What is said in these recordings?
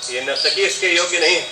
ये नर्तकी इसके योग्य नहीं है,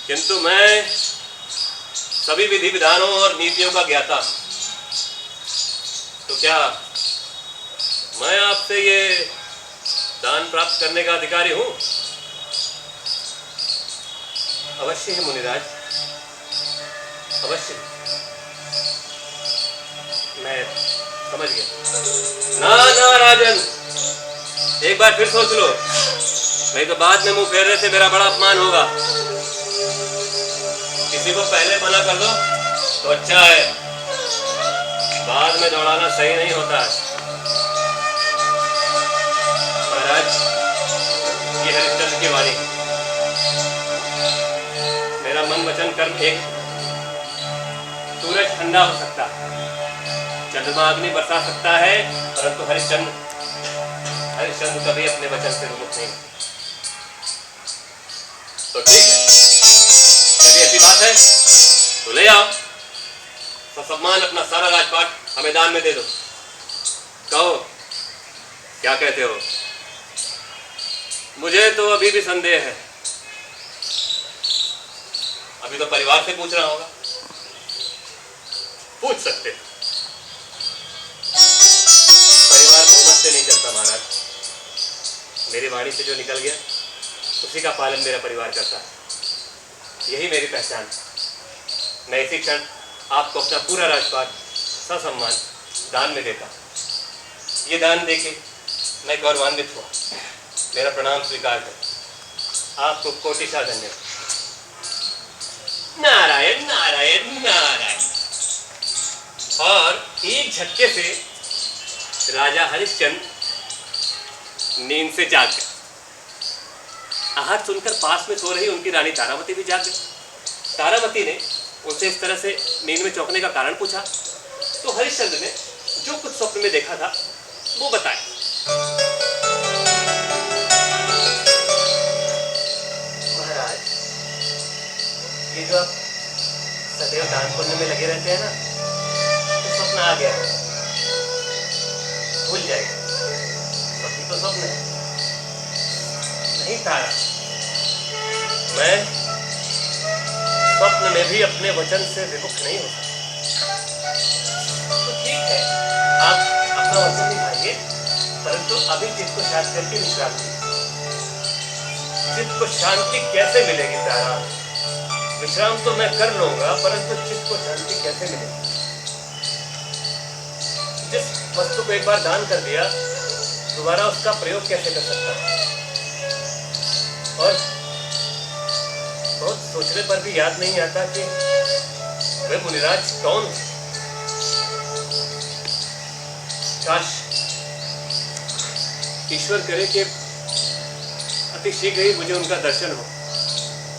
किंतु मैं सभी विधि विधानों और नीतियों का ज्ञाता। तो क्या मैं आपसे ये दान प्राप्त करने का अधिकारी हूं? अवश्य है मुनिराज, अवश्य। मैं समझ गया। ना ना राजन, एक बार फिर सोच लो, नहीं तो बाद में मुंह फेरने से मेरा बड़ा अपमान होगा। किसी को पहले मना कर दो तो अच्छा है, बाद में दौड़ाना सही नहीं होता है। महाराज, ये हरिश्चंद्र की वाणी, मेरा मन वचन कर्म एक। सूरज ठंडा हो सकता है, चंद्रमा अग्नि बरसा सकता है, परंतु हरिश्चंद्र कभी अपने वचन से विमुख नहीं। तो ठीक है, यदि ऐसी बात है तो ले आओ, ससम्मान अपना सारा राजपाट हमें दान में दे दो। कहो क्या कहते हो? मुझे तो अभी भी संदेह है। अभी तो परिवार से पूछना होगा। पूछ सकते, परिवार बहुमत से नहीं चलता महाराज। मेरी वाणी से जो निकल गया उसी का पालन मेरा परिवार करता है। यही मेरी पहचान है। मैं इसी क्षण आपको अपना पूरा राजपाट ससम्मान दान में देता। ये दान देके मैं गौरवान्वित हुआ। मेरा प्रणाम स्वीकार करें। आपको कोटिशा धन्यवाद। नारायण नारायण नारायण। और एक झटके से राजा हरिश्चंद्र नींद से जाग गए। आहट सुनकर पास में सो रही उनकी रानी तारामती भी जाग गई। तारामती ने उनसे इस तरह से नींद में चौंकने का कारण पूछा तो हरिश्चंद्र ने जो कुछ स्वप्न में देखा था वो बताया। महाराज, ये जो आप सदैव दान पुण्य में लगे रहते हैं ना, तो स्वप्न आ गया, भूल जाएगा। स्वप्न तो स्वप्न है नहीं तारा। मैं स्वप्न में भी अपने वचन से विमुख नहीं होता। तो ठीक है, आप अपना वचन निभाइए, परंतु अभी चित्त को शांत करके विश्राम कीजिए। चित्त को शांति कैसे मिलेगी तारा? विश्राम तो मैं कर लूंगा, परंतु चित्त को शांति कैसे मिलेगी? जिस वस्तु को एक बार दान कर दिया, दोबारा उसका प्रयोग कैसे कर सकता है? और बहुत सोचने पर भी याद नहीं आता कि वे मुनिराज कौन है। काश ईश्वर करे कि अति शीघ्र ही मुझे उनका दर्शन हो,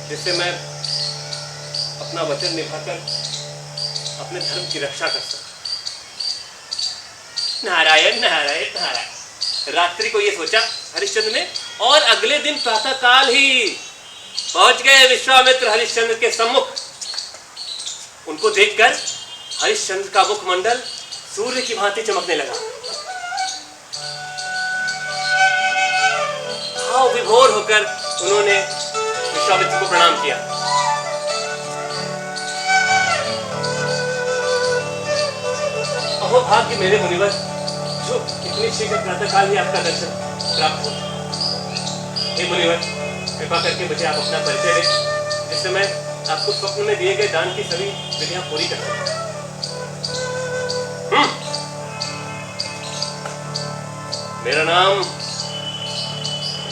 जिससे मैं अपना वचन निभाकर अपने धर्म की रक्षा कर सकूं। नारायण नारायण नारायण। रात्रि को ये सोचा हरिश्चंद्र ने, और अगले दिन प्रातः काल ही पहुंच गए विश्वामित्र हरिश्चंद्र के सम्मुख। उनको देखकर हरिश्चंद्र का मुखमंडल सूर्य की भांति चमकने लगा। भाव विभोर होकर उन्होंने विश्वामित्र को प्रणाम किया। अहो भाग्य मेरे मुनिवर, जो इतनी शीघ्र प्रातःकाल ही आपका दर्शन प्राप्त हो। हे मुनिवर, कृपा करके मुझे आप अपना परिचय दें, जिससे मैं आपको स्वप्न में दिए गए दान की सभी विधियां पूरी कर सकूं। मेरा नाम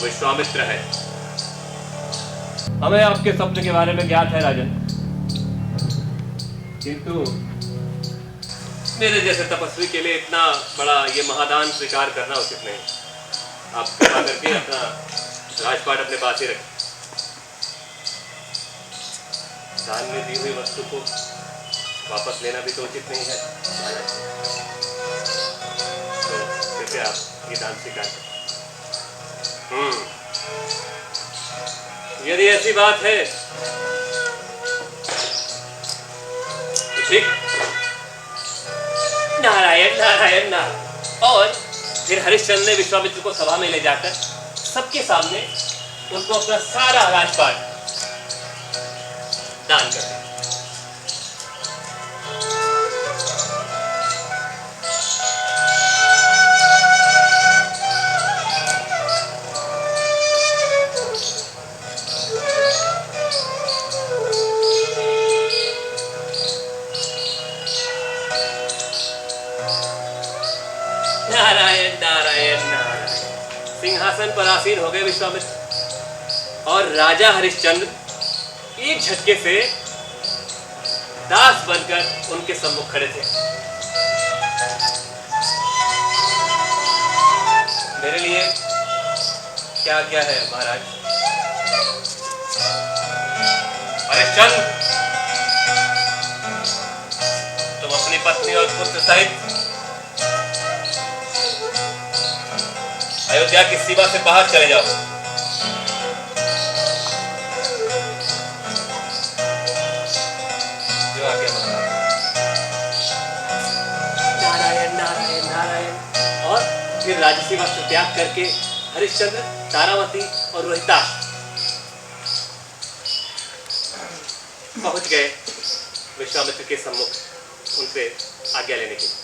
विश्वामित्र है। हमें आपके स्वप्न के बारे में ज्ञात है राजन, किंतु मेरे जैसे तपस्वी के लिए इतना बड़ा ये महादान स्वीकार करना उचित नहीं। आप कृपा करके अपना राजपाट अपने पास ही रखें। दान में दी हुई वस्तु को वापस लेना भी तो उचित नहीं है। तो कृपया आप ये दान स्वीकार करें। यदि ऐसी बात है तो ठीक। नारायण नारायण नारायण। और फिर हरिश्चंद्र ने विश्वामित्र को सभा में ले जाकर सबके सामने उनको अपना सारा राजपाट दान कर दिया। नारायण नारायण नारायण। सिंहासन पर आसीन हो गए विश्वामित्र और राजा हरिश्चंद्र एक झटके से दास बनकर उनके सम्मुख खड़े थे। मेरे लिए क्या क्या है महाराज? हरिश्चंद्र, तुम अपनी पत्नी और पुत्र सहित अयोध्या की सीमा से बाहर चले जाओ। जो आगे नारायण नारायण नारायण। और फिर राजसी वस्त्र त्याग करके हरिश्चंद्र, तारामती और रोहिताश पहुंच गए विश्वामित्र के सम्मुख उनसे आज्ञा लेने के लिए।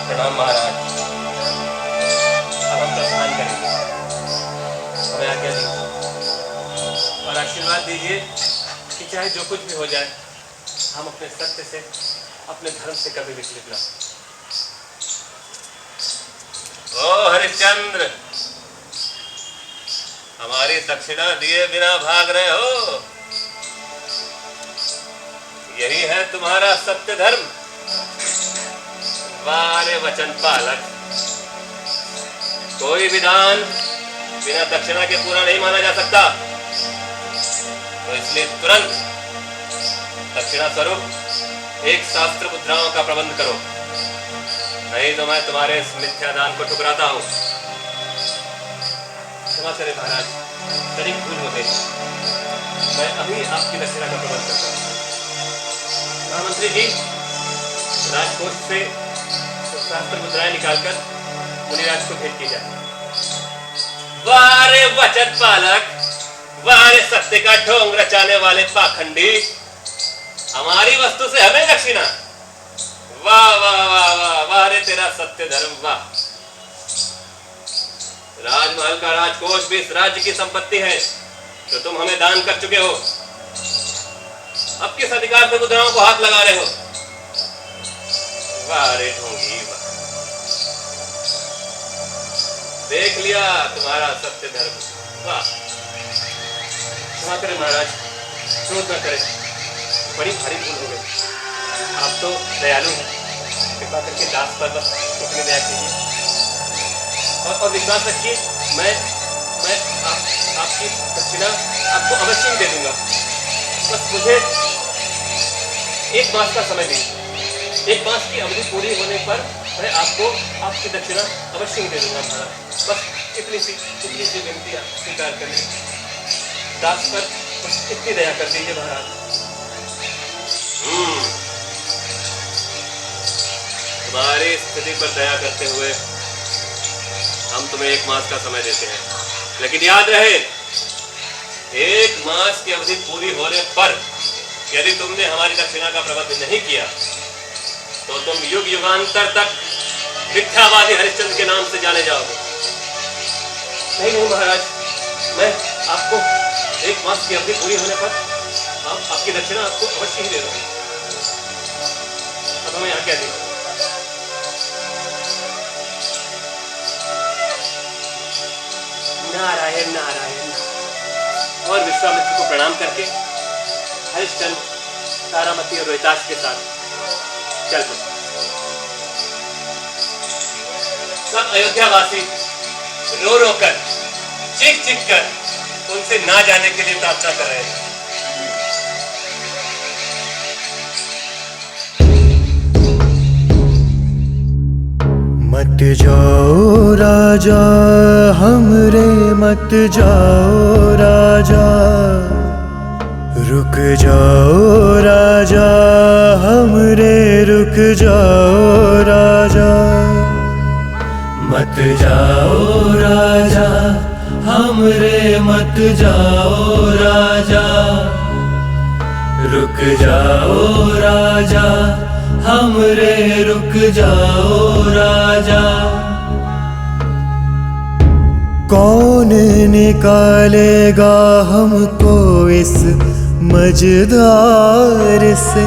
प्रणाम महाराज। अब हम प्रस्थान करेंगे। हमें आज्ञा दीजिए और आशीर्वाद दीजिए कि चाहे जो कुछ भी हो जाए, हम अपने सत्य से, अपने धर्म से कभी विचलित ना हो। ओ हरिश्चंद्र, हमारी दक्षिणा दिए बिना भाग रहे हो? यही है तुम्हारा सत्य धर्म? वारे वचन पालक, कोई विधान बिना दक्षिणा के पूरा नहीं माना जा सकता। तो इसलिए तुरंत दक्षिणा स्वरूप एक शास्त्र मुद्राओं का प्रबंध करो, नहीं तो मैं तुम्हारे इस मिथ्या दान को ठुकराता हूं। क्षमा करें महाराज, तनिक भूल हो गई। मैं अभी आपकी दक्षिणा का प्रबंध करता हूं। महामंत्री जी, राजकोष से शास्त्र मुद्राएं निकालकर मुनिराज को भेंट की जाए। वारे वचन पालक, वारे सत्य का ढोंग रचाने वाले पाखंडी, हमारी वस्तु से हमें दक्षिणा? वाह वाह वाह वाह, वारे तेरा सत्य धर्म, वाह। राजमहल का राजकोष भी इस राज्य की संपत्ति है जो तुम हमें दान कर चुके हो। अब किस अधिकार से मुद्राओं को हाथ लगा रहे हो? वारे ढोंगी, देख लिया तुम्हारा सत्य धर्म, वाह। क्षमा करें महाराज, क्रोध न करें, बड़ी भारी भूल हो गई। आप तो दयालु हैं, कृपा करके दास पर बस अपनी दया कीजिए और विश्वास रखिए, मैं आपकी दक्षिणा आपको अवश्य ही दे दूंगा। बस मुझे एक मास का समय दीजिए। एक मास की अवधि पूरी होने पर मैं आपको आपकी दक्षिणा अवश्य ही दे दूंगा महाराज। बस इतनी सी विनती स्वीकार कर लीजिए, दास पर बस इतनी दया कर दीजिए महाराज। तुम्हारी स्थिति पर दया करते हुए हम तुम्हें एक मास का समय देते हैं, लेकिन याद रहे, एक मास की अवधि पूरी होने पर यदि तुमने हमारी दक्षिणा का प्रबंध नहीं किया तो तुम युग युगांतर तक मिथ्यावादी हरिश्चंद्र के नाम से जाने जाओगे। नहीं महाराज, मैं आपको एक मास की अवधि पूरी होने पर आपकी दक्षिणा आपको अवश्य ही दे दूंगा। अब हमें आज्ञा दीजिए। नारायण नारायण। और विश्वामित्र को प्रणाम करके हरिश्चंद्र, तारामती और रोहिताश के साथ चल पड़े। सब अयोध्यावासी रो रो कर, चीख चीख कर उनसे ना जाने के लिए प्रार्थना कर रहे थे। मत जाओ राजा हमरे मत जाओ राजा, रुक जाओ राजा हमरे रुक जाओ राजा। मत जाओ राजा हमरे मत जाओ राजा, रुक जाओ राजा हमरे रुक जाओ राजा। कौन निकालेगा हमको इस मझधार से,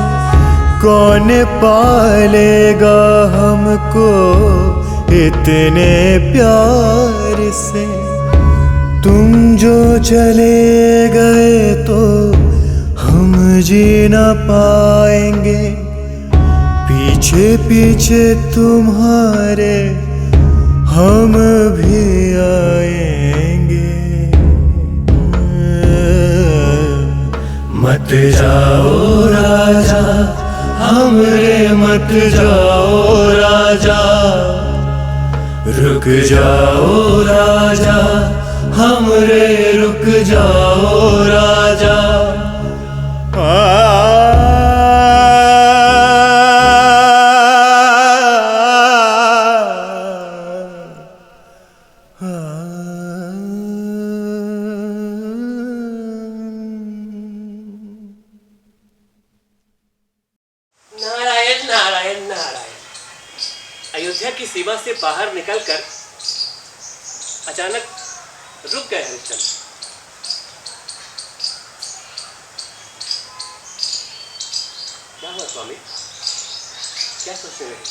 कौन पालेगा हमको इतने प्यार से। तुम जो चले गए तो हम जी न पाएंगे, पीछे पीछे तुम्हारे हम भी आएंगे। मत जाओ राजा हमरे मत जाओ राजा, रुक जाओ राजा हमरे रुक जाओ राजा। नारायण नारायण नारायण। अयोध्या की सीमा से बाहर निकलकर अचानक रुक गए हरिश्चंद्र। क्या हुआ स्वामी, क्या सोच रहे हैं?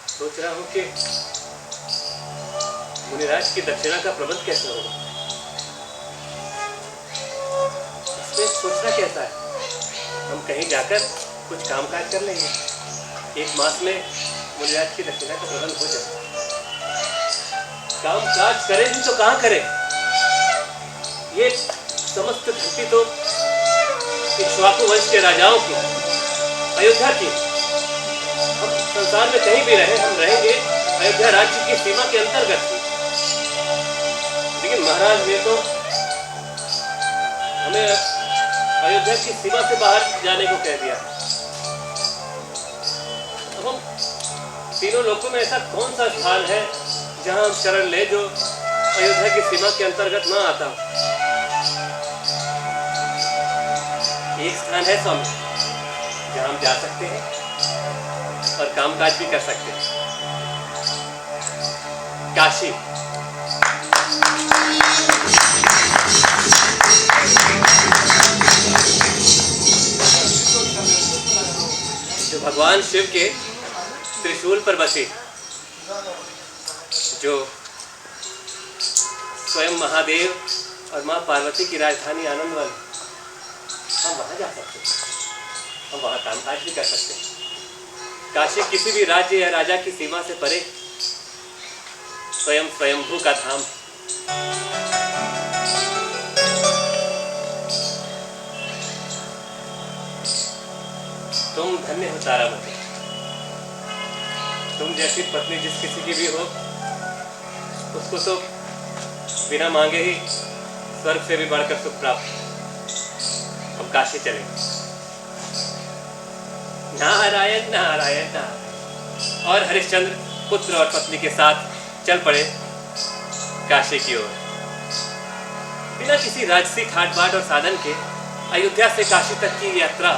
सोच रहा हूं कि मुनिराज की दक्षिणा का प्रबंध कैसे होगा। इसमें सोचना कैसा है, हम कहीं जाकर कुछ कामकाज कर लेंगे, 1 मास में मुनिराज की दक्षिणा का प्रबंध हो जाए। काम काज करें भी तो कहाँ करें, ये समस्त धरती तो इक्ष्वाकु वंश के राजाओं की, अयोध्या की। हम संसार में कहीं भी रहे, हम रहेंगे अयोध्या राज्य की सीमा के अंतर्गत ही। लेकिन महाराज ने तो हमें अयोध्या की सीमा से बाहर जाने को कह दिया। अब हम तीनों लोकों में ऐसा कौन सा स्थान है जहां हम शरण ले जो अयोध्या की सीमा के अंतर्गत ना आता। एक स्थान है स्वामी जहां हम जा सकते हैं और कामकाज भी कर सकते हैं, काशी। जो भगवान शिव के त्रिशूल पर बसे, जो स्वयं महादेव और मां पार्वती की राजधानी आनंदवन, हम वहां जा सकते हैं, हम वहां कामकाज भी कर सकते हैं। काशी किसी भी राज्य या राजा की सीमा से परे स्वयं स्वयंभू का धाम। तुम धन्य हो तारामती, तुम जैसी पत्नी जिस किसी की भी हो, उसको तो बिना मांगे ही स्वर्ग से भी बढ़कर सुख प्राप्त। हम काशी चलेंगे। नारायण नारायण नारायण। और हरिश्चंद्र पुत्र और पत्नी के साथ चल पड़े काशी की ओर। बिना किसी राजसी ठाट बाट और साधन के अयोध्या से काशी तक की यात्रा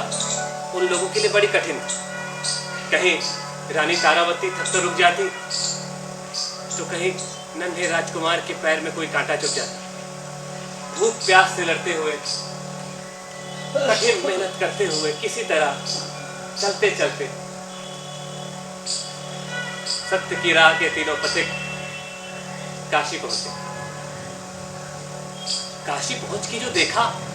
उन लोगों के लिए बड़ी कठिन थी। कहीं रानी तारावती थक कर रुक जाती, तो कहीं नन्हे राजकुमार के पैर में कोई कांटा चुभ जाता। भूख प्यास से लड़ते हुए, कठिन मेहनत करते हुए, किसी तरह चलते चलते सत्य की राह के तीनों पथिक काशी पहुंचे। काशी पहुंच के जो देखा